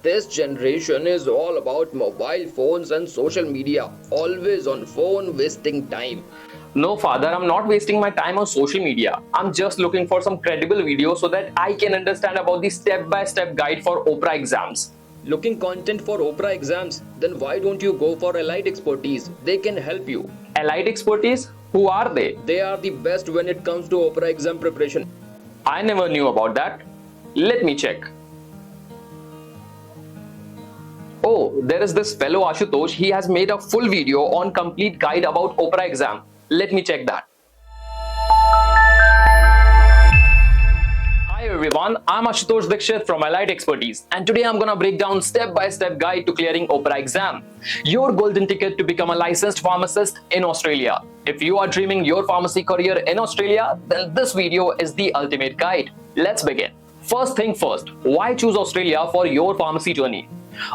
This generation is all about mobile phones and social media, always on phone, wasting time. No, father, I'm not wasting my time on social media. I'm just looking for some credible videos so that I can understand about the step-by-step guide for OPRA exams. Looking content for OPRA exams? Then why don't you go for Allied Expertise? They can help you. Allied expertise? Who are they? They are the best when it comes to OPRA exam preparation. I never knew about that. Let me check. Oh, there is this fellow Ashutosh. He has made a full video on complete guide about OPRA exam. Let me check that. Hi everyone, I'm Ashutosh Dikshit from Allied Expertise, and today I'm gonna break down step-by-step guide to clearing OPRA exam, your golden ticket to become a licensed pharmacist in Australia. If you are dreaming your pharmacy career in Australia, then this video is the ultimate guide. Let's begin. First thing first, why choose Australia for your pharmacy journey?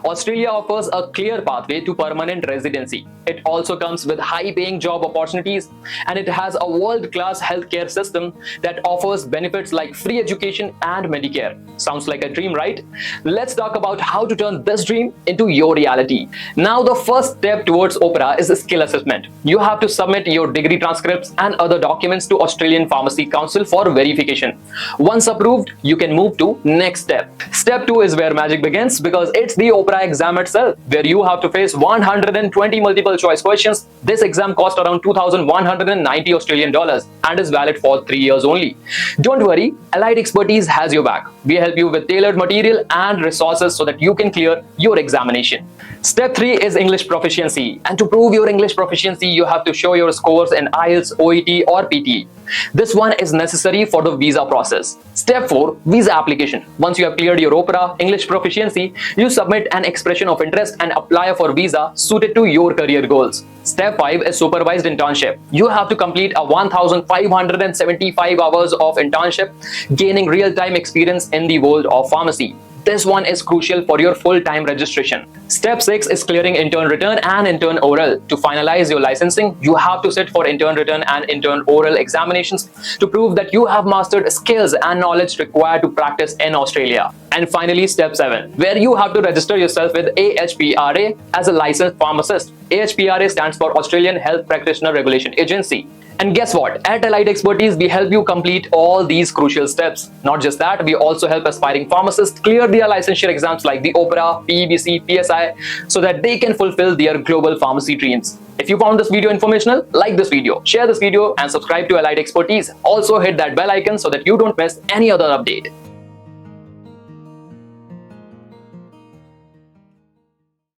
Australia offers a clear pathway to permanent residency. It also comes with high-paying job opportunities, and it has a world-class healthcare system that offers benefits like free education and Medicare. Sounds like a dream, right? Let's talk about how to turn this dream into your reality. Now, the first step towards OPRA is a skill assessment. You have to submit your degree transcripts and other documents to Australian Pharmacy Council for verification. Once approved, you can move to next step. Step 2 is where magic begins, because it's the OPRA exam itself, where you have to face 120 multiple choice questions. This exam costs around 2,190 Australian dollars and is valid for 3 years only. Don't worry, Allied Expertise has your back. We help you with tailored material and resources so that you can clear your examination. Step 3 is English proficiency, and to prove your English proficiency, you have to show your scores in IELTS, OET or PTE. This one is necessary for the visa process. Step 4, visa application. Once you have cleared your OPRA English proficiency, you submit an expression of interest and apply for visa suited to your career goals. Step 5 is supervised internship. You have to complete a 1,575 hours of internship, gaining real-time experience in the world of pharmacy. This one is crucial for your full-time registration. Step 6 is clearing intern written and intern oral. To finalize your licensing, you have to sit for intern written and intern oral examinations to prove that you have mastered skills and knowledge required to practice in Australia. And finally, step 7, where you have to register yourself with AHPRA as a licensed pharmacist. AHPRA stands for Australian Health Practitioner Regulation Agency. And guess what? At Allied Expertise, we help you complete all these crucial steps. Not just that, we also help aspiring pharmacists clear their licensure exams like the OPRA, PEBC, PSI, so that they can fulfill their global pharmacy dreams. If you found this video informational, like this video, share this video and subscribe to Allied Expertise. Also hit that bell icon so that you don't miss any other update.